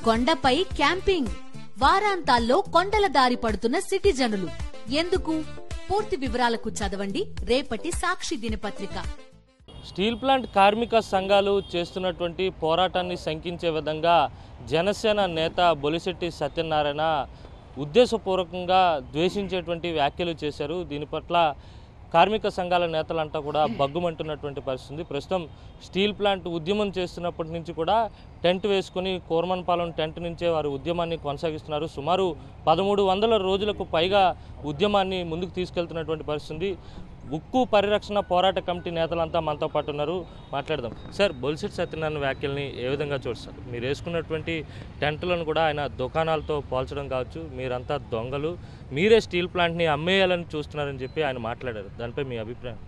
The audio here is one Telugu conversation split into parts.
కొండపై క్యాంపింగ్, వారాంతాల్లో కొండల దారి పడుతున్న సిటిజనులు ఎందుకు? పూర్తి వివరాలకు చదవండి రేపటి సాక్షి దినపత్రిక. స్టీల్ ప్లాంట్ కార్మిక సంఘాలు చేస్తున్నటువంటి పోరాటాన్ని శంకించే విధంగా జనసేన నేత బొలిశెట్టి సత్యనారాయణ ఉద్దేశపూర్వకంగా ద్వేషించేటువంటి వ్యాఖ్యలు చేశారు. దీని పట్ల కార్మిక సంఘాల నేతలంతా కూడా బగ్గుమంటున్నటువంటి పరిస్థితి. ప్రస్తుతం స్టీల్ ప్లాంట్ ఉద్యమం చేస్తున్నప్పటి నుంచి కూడా టెంట్ వేసుకుని కోర్మన్పాలెం టెంట్ నుంచే వారు ఉద్యమాన్ని కొనసాగిస్తున్నారు. సుమారు 1300 రోజులకు పైగా ఉద్యమాన్ని ముందుకు తీసుకెళ్తున్నటువంటి పరిస్థితి. ఉక్కు పరిరక్షణ పోరాట కమిటీ నేతలంతా మనతో పాటు ఉన్నారు, మాట్లాడదాం. సార్, బొలిశెట్టి సత్యనారాయణ వ్యాఖ్యల్ని ఏ విధంగా చూస్తారు? మీరు వేసుకున్నటువంటి టెంట్లను కూడా ఆయన దుకాణాలతో పోల్చడం కావచ్చు, మీరంతా దొంగలు, మీరే స్టీల్ ప్లాంట్ని అమ్మేయాలని చూస్తున్నారని చెప్పి ఆయన మాట్లాడారు. దానిపై మీ అభిప్రాయం?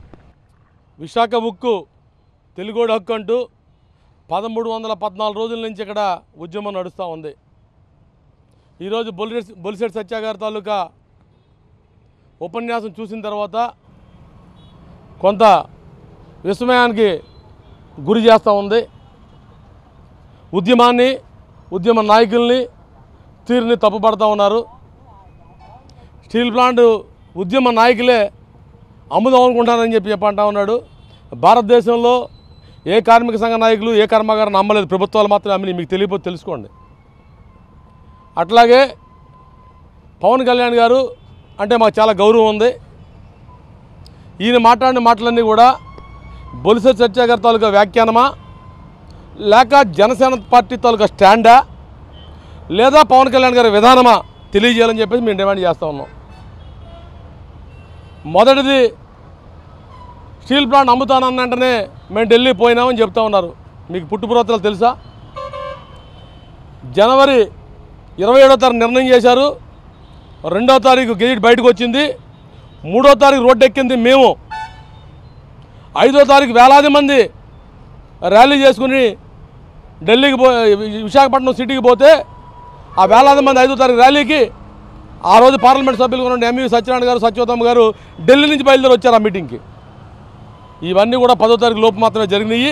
విశాఖ ఉక్కు తెలుగోడు హక్కు అంటూ 1314 రోజుల నుంచి ఇక్కడ ఉద్యమం నడుస్తూ ఉంది. ఈరోజు బొలిశెట్టి సత్య గారి తాలూకా ఉపన్యాసం చూసిన తర్వాత కొంత విస్మయానికి గురి చేస్తూ ఉంది. ఉద్యమాన్ని, ఉద్యమ నాయకుల్ని, తీరుని తప్పుపడుతూ ఉన్నారు. స్టీల్ ప్లాంట్ ఉద్యమ నాయకులే అమ్ముదాం అనుకుంటారని చెప్పంటా ఉన్నాడు. భారతదేశంలో ఏ కార్మిక సంఘ నాయకులు ఏ కర్మాగారాన్ని అమ్మలేదు, ప్రభుత్వాలు మాత్రమే అమ్మిని. మీకు తెలియకపోతే తెలుసుకోండి. అట్లాగే పవన్ కళ్యాణ్ గారు అంటే మాకు చాలా గౌరవం ఉంది. ఈయన మాట్లాడిన మాటలన్నీ కూడా బొలిశెట్టి సత్య గారి తాలూకా వ్యాఖ్యానమా, లేక జనసేన పార్టీ తాలూకా స్టాండా, లేదా పవన్ కళ్యాణ్ గారి విధానమా తెలియజేయాలని చెప్పేసి మేము డిమాండ్ చేస్తూ ఉన్నాం. మొదటిది, స్టీల్ ప్లాంట్ అమ్ముతానన్న వెంటనే మేము ఢిల్లీ పోయినామని చెప్తా ఉన్నారు. మీకు పుట్టుపురోత్తలు తెలుసా? జనవరి 27వ తారీఖు నిర్ణయం చేశారు, 2వ తారీఖు గెజిట్ బయటకు వచ్చింది, 3వ తారీఖు రోడ్డు ఎక్కింది మేము, 5వ తారీఖు వేలాది మంది ర్యాలీ చేసుకుని ఢిల్లీకి విశాఖపట్నం సిటీకి పోతే ఆ వేలాది మంది 5వ తారీఖు ర్యాలీకి ఆ రోజు పార్లమెంట్ సభ్యులు ఉన్న ఎంవి సత్యనారాయణ గారు, సత్యోత్తమ్ గారు ఢిల్లీ నుంచి బయలుదేరి వచ్చారు ఆ మీటింగ్కి. ఇవన్నీ కూడా 10వ తారీఖు లోపు మాత్రమే జరిగినాయి.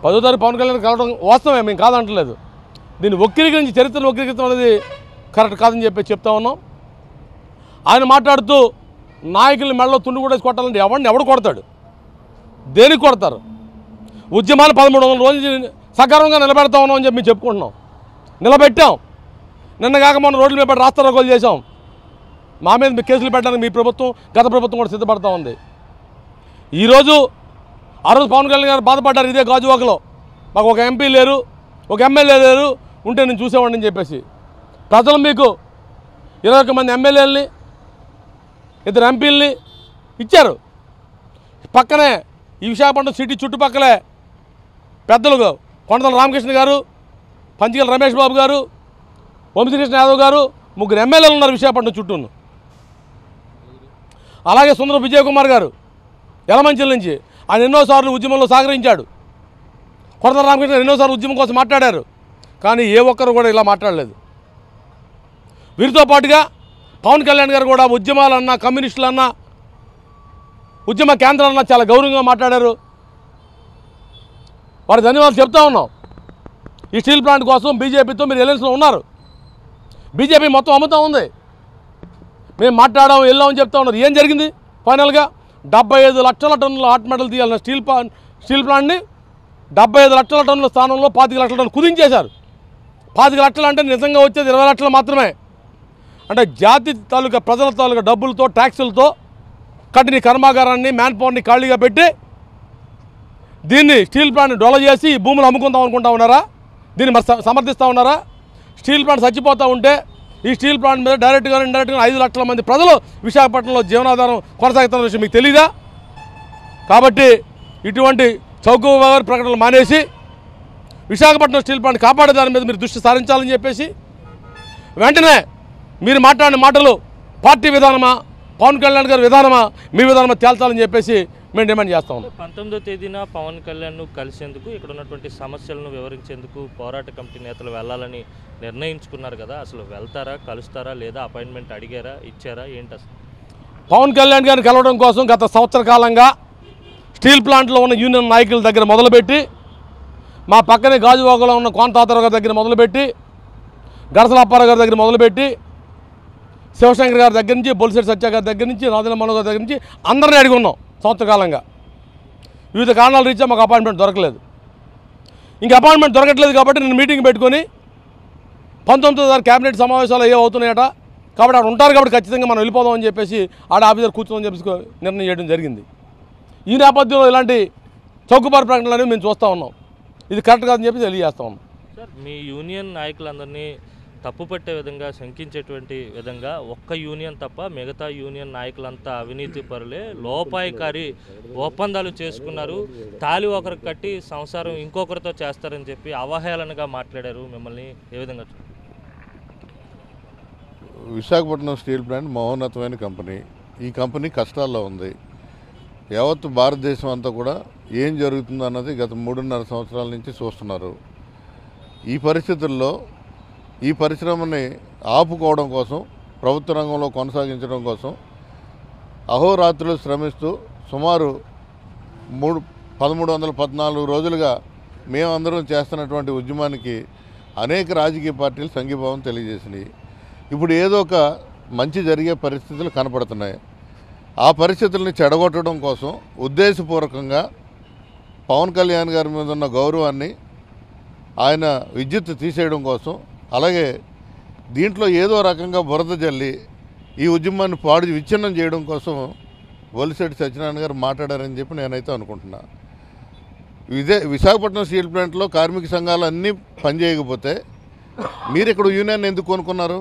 10వ తారీఖు పవన్ కళ్యాణ్ కలవడం వాస్తవమే, మేము కాదంటలేదు. దీన్ని వక్రీకరించి, చరిత్రను వక్రీకరించడం అనేది కరెక్ట్ కాదని చెప్తా ఉన్నాం. ఆయన మాట్లాడుతూ నాయకుల్ని మెడలో తుండు కూడా కొట్టాలంటే ఎవడు కొడతాడు? దేనికి కొడతారు? ఉద్యమాన్ని 1300 రోజులు సకాలంగా నిలబెడతా ఉన్నాం అని చెప్పి మేము చెప్పుకుంటున్నాం. నిలబెట్టాం. నిన్న కాక మొన్న రోడ్ల మీద రాస్తారోకోలు చేసాం. మా మీద కేసులు పెట్టడానికి మీ ప్రభుత్వం, గత ప్రభుత్వం కూడా సిద్ధపడతా ఉంది. ఈరోజు ఆ రోజు పవన్ కళ్యాణ్ గారు బాధపడ్డారు ఇదే గాజువాకలో. మాకు ఒక ఎంపీ లేరు, ఒక ఎమ్మెల్యే లేరు, ఉంటే నేను చూసేవాడిని అని చెప్పేసి. ప్రజలు మీకు 21 మంది ఎమ్మెల్యేలని, 2 ఎంపీలని ఇచ్చారు. పక్కనే ఈ విశాఖపట్నం సిటీ చుట్టుపక్కలే పెద్దలు కొండల రామకృష్ణ గారు, పంచగల రమేష్ బాబు గారు, వంశీకృష్ణ యాదవ్ గారు, 3 ఎమ్మెల్యేలు ఉన్నారు విశాఖపట్నం చుట్టూను. అలాగే సుందర విజయ్ కుమార్ గారు యలమంచిల నుంచి, ఆయన ఎన్నోసార్లు ఉద్యమంలో సహకరించాడు. కొండల రామకృష్ణ ఎన్నోసార్లు ఉద్యమం కోసం మాట్లాడారు. కానీ ఏ ఒక్కరు కూడా ఇలా మాట్లాడలేదు. వీరితో పాటుగా పవన్ కళ్యాణ్ గారు కూడా ఉద్యమాలన్నా, కమ్యూనిస్టులన్నా, ఉద్యమ కేంద్రాలన్నా చాలా గౌరవంగా మాట్లాడారు. వారి ధన్యవాదాలు చెప్తా ఉన్నాం. ఈ స్టీల్ ప్లాంట్ కోసం బీజేపీతో మీరు ఎలయన్స్లో ఉన్నారు. బీజేపీ మొత్తం అమ్ముతూ ఉంది. మేము మాట్లాడాము, వెళ్ళామని చెప్తా ఉన్నారు. ఏం జరిగింది? ఫైనల్గా 75 లక్షల టన్నుల హాట్ మెటల్ తీయాలన్న స్టీల్ ప్లాంట్ని 75 లక్షల టన్నుల స్థానంలో 25 లక్షల టన్నులు కుదించేశారు. 25 లక్షలు అంటే నిజంగా వచ్చేది 20 లక్షలు మాత్రమే. అంటే జాతి తాలూకా, ప్రజల తాలూకా డబ్బులతో, ట్యాక్సులతో కట్టిన కర్మాగారాన్ని, మ్యాన్ పవర్ని ఖాళీగా పెట్టి దీన్ని స్టీల్ ప్లాంట్ని డొల చేసి భూములు అమ్ముకుందాం అనుకుంటా ఉన్నారా? దీన్ని మరి సమర్థిస్తూ ఉన్నారా? స్టీల్ ప్లాంట్ చచ్చిపోతూ ఉంటే ఈ స్టీల్ ప్లాంట్ మీద డైరెక్ట్గా, ఇండైరెక్ట్గా 5 లక్షల మంది ప్రజలు విశాఖపట్నంలో జీవనాధారం కొనసాగుతున్న విషయం మీకు తెలీదా? కాబట్టి ఇటువంటి చౌకబారు ప్రకటనలు మానేసి విశాఖపట్నం స్టీల్ ప్లాంట్ కాపాడే దాని మీద మీరు దృష్టి సారించాలని చెప్పేసి, వెంటనే మీరు మాట్లాడిన మాటలు పార్టీ విధానమా, పవన్ కళ్యాణ్ గారి విధానమా, మీ విధానమా తేల్చాలని చెప్పేసి మేము డిమాండ్ చేస్తా ఉన్నాం. 19వ తేదీన పవన్ కళ్యాణ్ను కలిసేందుకు, ఇక్కడ ఉన్నటువంటి సమస్యలను వివరించేందుకు పోరాట కమిటీ నేతలు వెళ్ళాలని నిర్ణయించుకున్నారు కదా. అసలు వెళ్తారా, కలుస్తారా, లేదా అపాయింట్మెంట్ అడిగారా, ఇచ్చారా, ఏంటి అసలు? పవన్ కళ్యాణ్ గారిని కలవడం కోసం గత సంవత్సర కాలంగా స్టీల్ ప్లాంట్లో ఉన్న యూనియన్ నాయకుల దగ్గర మొదలుపెట్టి, మా పక్కనే గాజువాకలో ఉన్న కోనతాతరావు గారి దగ్గర మొదలుపెట్టి, గడసల అప్పారావు గారి దగ్గర మొదలుపెట్టి శివశంకర్ గారి దగ్గర నుంచి బొలిశెట్టి సత్య గారి దగ్గర నుంచి రాజుల మనోహర్ గారి దగ్గర నుంచి అందరినీ అడిగి ఉన్నాం సంవత్సర కాలంగా. వివిధ కారణాల రీత్యా మాకు అపాయింట్మెంట్ దొరకలేదు. ఇంక అపాయింట్మెంట్ దొరకట్లేదు కాబట్టి నేను మీటింగ్ పెట్టుకొని 19వ తారీఖు క్యాబినెట్ సమావేశాలు ఏ అవుతున్నాయట కాబట్టి అక్కడ ఉంటారు కాబట్టి ఖచ్చితంగా మనం వెళ్ళిపోదామని చెప్పేసి ఆడ ఆఫీసర్ కూర్చోమని చెప్పేసి నిర్ణయం చేయడం జరిగింది. ఈ నేపథ్యంలో ఇలాంటి చౌకబారు ప్రకటనలు అనేవి మేము చూస్తూ ఉన్నాం. ఇది కరెక్ట్ కాదని చెప్పి తెలియజేస్తా ఉన్నాం. సార్, మీ యూనియన్ నాయకులందరినీ తప్పుపట్టే విధంగా శంకించేటువంటి విధంగా ఒక్క యూనియన్ తప్ప మిగతా యూనియన్ నాయకులంతా అవినీతి పరులే, లోపాయికారి ఒప్పందాలు చేసుకున్నారు, తాలి ఒకరికి కట్టి సంసారం ఇంకొకరితో చేస్తారని చెప్పి అవహేళనగా మాట్లాడారు. మిమ్మల్ని ఏ విధంగా విశాఖపట్నం స్టీల్ ప్లాంట్ మహోన్నతమైన కంపెనీ. ఈ కంపెనీ కష్టాల్లో ఉంది. యావత్తు భారతదేశం అంతా కూడా ఏం జరుగుతుందో అన్నది గత 3.5 సంవత్సరాల నుంచి చూస్తున్నారు. ఈ పరిస్థితుల్లో ఈ పరిశ్రమని ఆపుకోవడం కోసం, ప్రభుత్వ రంగంలో కొనసాగించడం కోసం అహోరాత్రులు శ్రమిస్తూ సుమారు 1314 రోజులుగా మేమందరం చేస్తున్నటువంటి ఉద్యమానికి అనేక రాజకీయ పార్టీలు సంఘీభావం తెలియజేసినాయి. ఇప్పుడు ఏదో ఒక మంచి జరిగే పరిస్థితులు కనపడుతున్నాయి. ఆ పరిస్థితుల్ని చెడగొట్టడం కోసం ఉద్దేశపూర్వకంగా పవన్ కళ్యాణ్ గారి మీద ఉన్న గౌరవాన్ని ఆయన విద్యుత్ తీసేయడం కోసం, అలాగే దీంట్లో ఏదో రకంగా బురద జల్లి ఈ ఉద్యమాన్ని విచ్ఛిన్నం చేయడం కోసం బొలిశెట్టి సత్యనారాయణ గారు మాట్లాడారని చెప్పి నేనైతే అనుకుంటున్నా. విశాఖపట్నం స్టీల్ ప్లాంట్లో కార్మిక సంఘాలు అన్నీ పనిచేయకపోతే మీరు ఇక్కడ యూనియన్ ఎందుకు కొనుక్కున్నారు?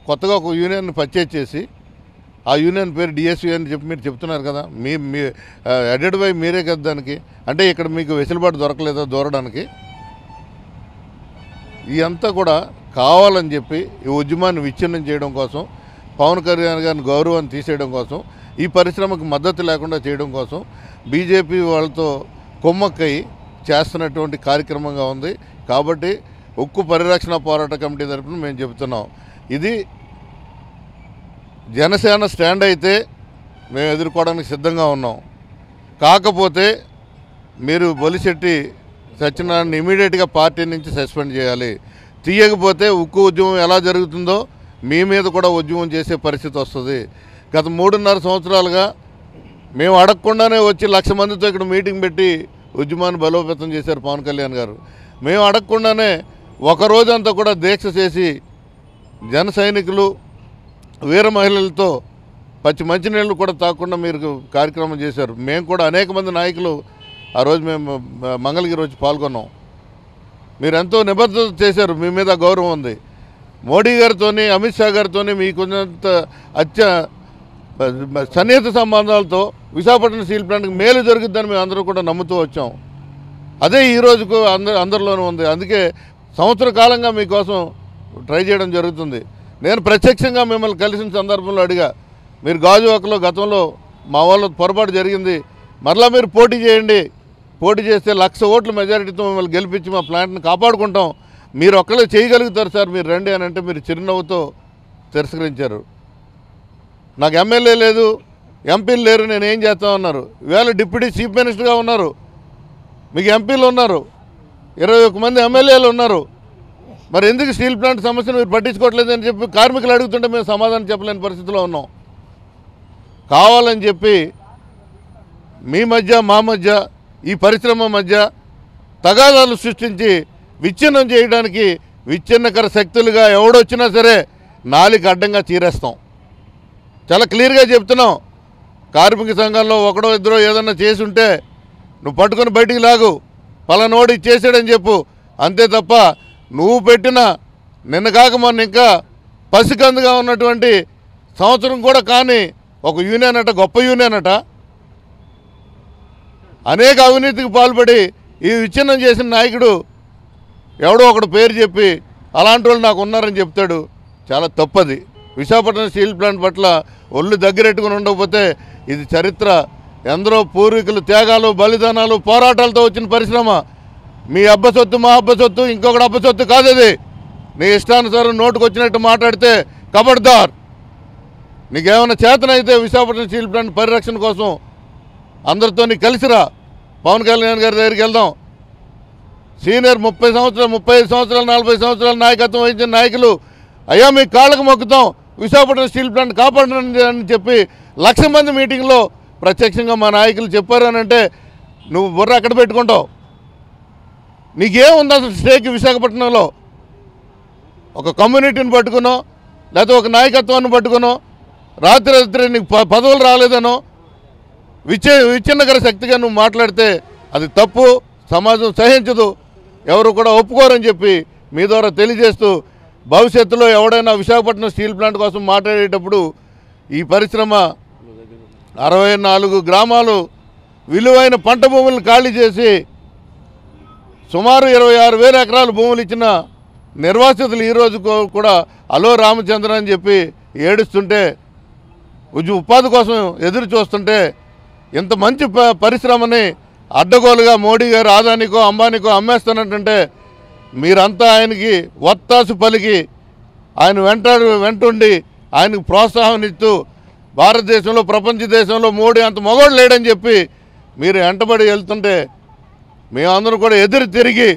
కొత్తగా ఒక యూనియన్ పర్చేజ్ చేసి ఆ యూనియన్ పేరు డిఎస్యూ అని చెప్పి మీరు చెప్తున్నారు కదా. మీ అడెడ్ బై మీరే కదా దానికి. అంటే ఇక్కడ మీకు వెసులుబాటు దొరకలేదా దూరడానికి? ఇదంతా కూడా కావాలని చెప్పి ఈ ఉద్యమాన్ని విచ్ఛిన్నం చేయడం కోసం, పవన్ కళ్యాణ్ గారిని గౌరవాన్ని తీసేయడం కోసం, ఈ పరిశ్రమకు మద్దతు లేకుండా చేయడం కోసం బీజేపీ వాళ్ళతో కొమ్మక్కై చేస్తున్నటువంటి కార్యక్రమంగా ఉంది. కాబట్టి ఉక్కు పరిరక్షణ పోరాట కమిటీ తరఫున మేము చెబుతున్నాం, ఇది జనసేన స్టాండ్ అయితే మేము ఎదుర్కోవడానికి సిద్ధంగా ఉన్నాం. కాకపోతే మీరు బొలిశెట్టి సత్యనారాయణ ఇమీడియట్గా పార్టీ నుంచి సస్పెండ్ చేయాలి. తీయకపోతే ఉక్కు ఉద్యమం ఎలా జరుగుతుందో మీ మీద కూడా ఉద్యమం చేసే పరిస్థితి వస్తుంది. గత 3.5 సంవత్సరాలుగా మేము అడగకుండానే వచ్చి 1,00,000 మందితో ఇక్కడ మీటింగ్ పెట్టి ఉద్యమాన్ని బలోపేతం చేశారు పవన్ కళ్యాణ్ గారు. మేము అడగకుండానే ఒకరోజంతా కూడా దీక్ష చేసి జన సైనికులు, వీర మహిళలతో మంచినీళ్ళు కూడా తాకుండా మీరు కార్యక్రమం చేశారు. మేము కూడా అనేక మంది నాయకులు ఆ రోజు మేము మంగళగిరి వచ్చి పాల్గొన్నాం. మీరు ఎంతో నిబద్ధత చేశారు, మీ మీద గౌరవం ఉంది. మోడీ గారితో, అమిత్ షా గారితో మీకున్నంత సన్నిహిత సంబంధాలతో విశాఖపట్నం స్టీల్ ప్లాంట్కి మేలు జరుగుతుందని మేము అందరూ కూడా నమ్ముతూ వచ్చాం. అదే ఈ రోజుకు అందరిలోనూ ఉంది. అందుకే సంవత్సర కాలంగా మీకోసం ట్రై చేయడం జరుగుతుంది. నేను ప్రత్యక్షంగా మిమ్మల్ని కలిసిన సందర్భంలో అడిగా, మీరు గాజువాకలో గతంలో మా వాళ్ళ పొరపాటు జరిగింది, మరలా మీరు పోటీ చేయండి, పోటీ చేస్తే 1,00,000 ఓట్ల మెజారిటీతో మిమ్మల్ని గెలిపించి మా ప్లాంట్ని కాపాడుకుంటాం, మీరు ఒక్కరే చేయగలుగుతారు సార్, మీరు రండి అని అంటే మీరు చిరునవ్వుతో తిరస్కరించారు. నాకు ఎమ్మెల్యే లేదు, ఎంపీలు లేరు, నేను ఏం చేస్తామన్నారు. ఇవాళ డిప్యూటీ చీఫ్ మినిస్టర్గా ఉన్నారు, మీకు ఎంపీలు ఉన్నారు, 21 మంది ఎమ్మెల్యేలు ఉన్నారు. మరి ఎందుకు స్టీల్ ప్లాంట్ సమస్యను మీరు పట్టించుకోవట్లేదని చెప్పి కార్మికులు అడుగుతుంటే మేము సమాధానం చెప్పలేని పరిస్థితిలో ఉన్నాం. కావాలని చెప్పి మీ మధ్య, మా మధ్య, ఈ పరిశ్రమ మధ్య తగాదాలు సృష్టించి విచ్ఛిన్నం చేయడానికి విచ్ఛిన్నకర శక్తులుగా ఎవడొచ్చినా సరే నాలుగు అడ్డంగా చీరేస్తాం. చాలా క్లియర్గా చెప్తున్నాం. కార్మిక సంఘంలో ఒకడో ఇద్దరో ఏదన్నా చేసి ఉంటే నువ్వు పట్టుకొని బయటికి లాగు, పలానోడు చేసాడని చెప్పు, అంతే తప్ప నువ్వు పెట్టిన నిన్న కాక మొన్న ఇంకా పసికందుగా ఉన్నటువంటి సంవత్సరం కూడా కానీ ఒక యూనియన్ అట, గొప్ప యూనియన్ అట, అనేక అవినీతికి పాల్పడి ఈ విచ్ఛిన్నం చేసిన నాయకుడు ఎవడో ఒకడు పేరు చెప్పి అలాంటి వాళ్ళు నాకు ఉన్నారని చెప్తాడు. చాలా తప్పది. విశాఖపట్నం స్టీల్ ప్లాంట్ పట్ల ఒళ్ళు దగ్గరెట్టుకుని ఉండకపోతే ఇది చరిత్ర. ఎందరో పూర్వీకులు త్యాగాలు, బలిదానాలు, పోరాటాలతో వచ్చిన పరిశ్రమ. మీ అబ్బ సొత్తు, మా అబ్బ సొత్తు, ఇంకొకటి అబ్బ సొత్తు కాదు. అది నీ ఇష్టానుసారం నోటుకు వచ్చినట్టు మాట్లాడితే కబడ్దార్. నీకేమైనా చేతనైతే విశాఖపట్నం స్టీల్ ప్లాంట్ పరిరక్షణ కోసం అందరితో కలిసిరా, పవన్ కళ్యాణ్ గారి దగ్గరికి వెళ్దాం. సీనియర్ 30 సంవత్సరాలు, 35 సంవత్సరాలు, 40 సంవత్సరాల నాయకత్వం వహించిన నాయకులు అయ్యా మీ కాళ్ళకు మొక్కుతాం, విశాఖపట్నం స్టీల్ ప్లాంట్ కాపాడండి అని చెప్పి 1,00,000 మంది మీటింగ్లో ప్రత్యక్షంగా మా నాయకులు చెప్పారు అని అంటే నువ్వు బుర్ర అక్కడ పెట్టుకుంటావు. నీకేముంది అసలు స్టేక్ విశాఖపట్నంలో? ఒక కమ్యూనిటీని పట్టుకునో లేకపోతే ఒక నాయకత్వాన్ని పట్టుకునో రాత్రి నీకు పదవులు రాలేదనో విచ్ఛిన్నకర శక్తిగా నువ్వు మాట్లాడితే అది తప్పు, సమాజం సహించదు, ఎవరు కూడా ఒప్పుకోరని చెప్పి మీ ద్వారా తెలియజేస్తూ భవిష్యత్తులో ఎవడైనా విశాఖపట్నం స్టీల్ ప్లాంట్ కోసం మాట్లాడేటప్పుడు ఈ పరిశ్రమ 64 గ్రామాలు విలువైన పంట భూములను ఖాళీ చేసి సుమారు 26,000 ఎకరాల భూములు ఇచ్చిన నిర్వాసితులు ఈరోజు కూడా అలో రామచంద్ర అని చెప్పి ఏడుస్తుంటే, ఉపాధి కోసం ఎదురు చూస్తుంటే ఇంత మంచి పరిశ్రమని అడ్డగోలుగా మోడీ గారు ఆదానికో అంబానీకో అమ్మేస్తున్నట్టుంటే మీరంతా ఆయనకి వత్తాసు పలికి ఆయన వెంటుండి ఆయనకు ప్రోత్సాహం ఇస్తూ భారతదేశంలో ప్రపంచ దేశంలో మోడీ అంత మొగోడు లేడని చెప్పి మీరు వెంటబడి వెళ్తుంటే మేమందరం కూడా ఎదురు తిరిగి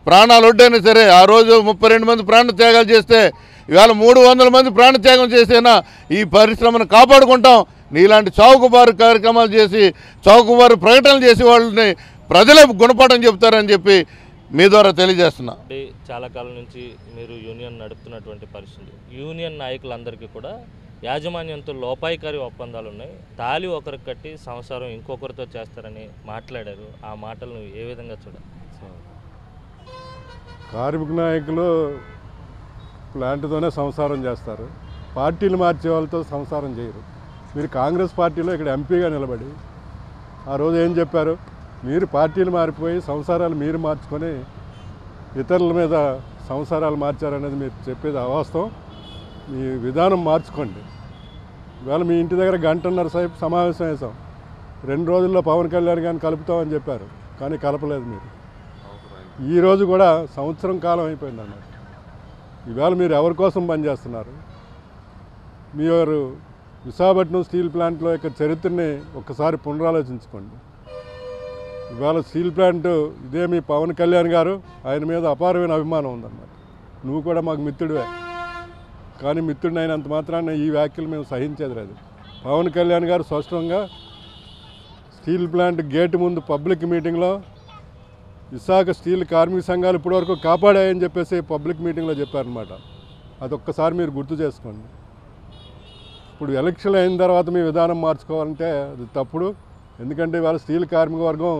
ప్రాణాలు ఒడ్డైనా సరే ఆ రోజు 32 మంది ప్రాణత్యాగాలు చేస్తే ఇవాళ 300 మంది ప్రాణత్యాగం చేసేనా ఈ పరిశ్రమను కాపాడుకుంటాం. నీలాంటి చౌకబారు కార్యక్రమాలు చేసి చౌకబారు ప్రకటనలు చేసి వాళ్ళని ప్రజలే గుణపాఠం చెప్తారని చెప్పి మీ ద్వారా తెలియజేస్తున్నా. చాలా కాలం నుంచి మీరు యూనియన్ నడుపుతున్నటువంటి పరిస్థితి, యూనియన్ నాయకులందరికీ కూడా యాజమాన్యంతో లోపాయికారి ఒప్పందాలు ఉన్నాయి, తాళి ఒకరికి కట్టి సంసారం ఇంకొకరితో చేస్తారని మాట్లాడారు. ఆ మాటలను ఏ విధంగా చూడాలి? కార్మిక నాయకులు ప్లాంట్తోనే సంసారం చేస్తారు, పార్టీలు మార్చే వాళ్ళతో సంసారం చేయరు. మీరు కాంగ్రెస్ పార్టీలో ఇక్కడ ఎంపీగా నిలబడి ఆ రోజు ఏం చెప్పారు? మీరు పార్టీలు మారిపోయి సంసారాలు మీరు మార్చుకొని ఇతరుల మీద సంసారాలు మార్చారనేది మీరు చెప్పేది అవాస్తవం. మీ విధానం మార్చుకోండి. ఇవాళ మీ ఇంటి దగ్గర 1.5 సేపు సమావేశం వేసాం, 2 రోజుల్లో పవన్ కళ్యాణ్ గారిని కలుపుతామని చెప్పారు, కానీ కలపలేదు మీరు. ఈరోజు కూడా సంవత్సరం కాలం అయిపోయింది అన్నమాట. ఇవాళ మీరు ఎవరి కోసం పనిచేస్తున్నారు? మీరు విశాఖపట్నం స్టీల్ ప్లాంట్లో యొక్క చరిత్రని ఒక్కసారి పునరాలోచించుకోండి. ఇవాళ స్టీల్ ప్లాంట్ ఇదే మీ పవన్ కళ్యాణ్ గారు, ఆయన మీద అపారమైన అభిమానం ఉందన్నమాట. నువ్వు కూడా మాకు మిత్రుడివే, కానీ మిత్రుడిని అయినంత మాత్రాన ఈ వ్యాఖ్యలు మేము సహించేది లేదు. పవన్ కళ్యాణ్ గారు స్పష్టంగా స్టీల్ ప్లాంట్ గేటు ముందు పబ్లిక్ మీటింగ్లో విశాఖ స్టీల్ కార్మిక సంఘాలు ఇప్పటివరకు కాపాడాయని చెప్పేసి పబ్లిక్ మీటింగ్లో చెప్పారనమాట. అదొక్కసారి మీరు గుర్తు చేసుకోండి. ఇప్పుడు ఎలక్షన్ అయిన తర్వాత మీ విధానం మార్చుకోవాలంటే అది తప్పుడు. ఎందుకంటే ఇవాళ స్టీల్ కార్మిక వర్గం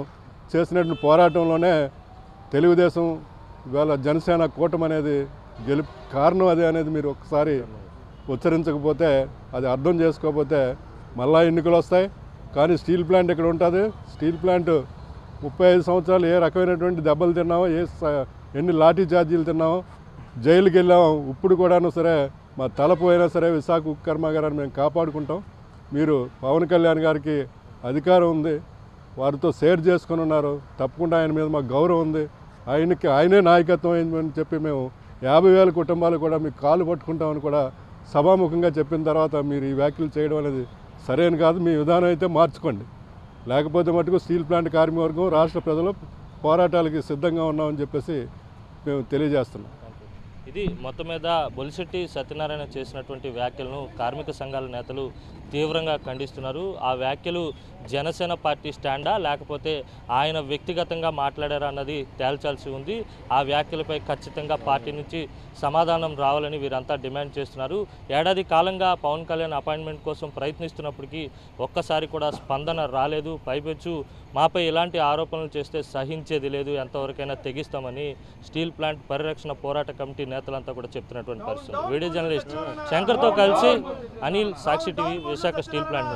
చేసినటువంటి పోరాటంలోనే తెలుగుదేశం ఇవాళ జనసేన కూటమి అనేది కారణం అదే అనేది మీరు ఒక్కసారి ఉచ్చరించకపోతే, అది అర్థం చేసుకోకపోతే మళ్ళా ఎన్నికలు వస్తాయి. కానీ స్టీల్ ప్లాంట్ ఇక్కడ ఉంటుంది. స్టీల్ ప్లాంట్ 35 సంవత్సరాలు ఏ రకమైనటువంటి దెబ్బలు తిన్నామో, ఎన్ని లాఠీ ఛార్జీలు తిన్నామో, జైలుకి వెళ్ళాము. ఇప్పుడు కూడాను సరే మా తలపోయినా సరే విశాఖ ఉక్కు కర్మాగారాన్ని మేము కాపాడుకుంటాం. మీరు పవన్ కళ్యాణ్ గారికి అధికారం ఉంది, వారితో షేర్ చేసుకుని ఉన్నారు, తప్పకుండా ఆయన మీద మాకు గౌరవం ఉంది. ఆయనే నాయకత్వం అయిందని చెప్పి మేము 50,000 కుటుంబాలు కూడా మీకు కాలు పట్టుకుంటామని కూడా సభాముఖంగా చెప్పిన తర్వాత మీరు ఈ వ్యాఖ్యలు చేయడం అనేది సరైన కాదు. మీ విధానం అయితే మార్చుకోండి, లేకపోతే మటుకు స్టీల్ ప్లాంట్ కార్మిక వర్గం రాష్ట్ర ప్రజలు పోరాటాలకి సిద్ధంగా ఉన్నామని చెప్పేసి మేము తెలియజేస్తున్నాం. ఇది మొత్తం మీద బొలిశెట్టి సత్యనారాయణ చేసినటువంటి వ్యాఖ్యలను కార్మిక సంఘాల నేతలు తీవ్రంగా ఖండిస్తున్నారు. ఆ వ్యాఖ్యలు జనసేన పార్టీ స్టాండా లేకపోతే ఆయన వ్యక్తిగతంగా మాట్లాడారా అన్నది తేల్చాల్సి ఉంది. ఆ వ్యాఖ్యలపై ఖచ్చితంగా పార్టీ నుంచి సమాధానం రావాలని వీరంతా డిమాండ్ చేస్తున్నారు. ఏడాది కాలంగా పవన్ కళ్యాణ్ అపాయింట్మెంట్ కోసం ప్రయత్నిస్తున్నప్పటికీ ఒక్కసారి కూడా స్పందన రాలేదు. పైపెచ్చు మాపై ఇలాంటి ఆరోపణలు చేస్తే సహించేది లేదు, ఎంతవరకైనా తెగిస్తామని స్టీల్ ప్లాంట్ పరిరక్షణ పోరాట కమిటీ నేతలంతా కూడా చెప్తున్నటువంటి పరిస్థితి. వీడియో జర్నలిస్ట్ శంకర్తో కలిసి అనిల్, సాక్షి టీవీ, విశాఖ స్టీల్ ప్లాంట్.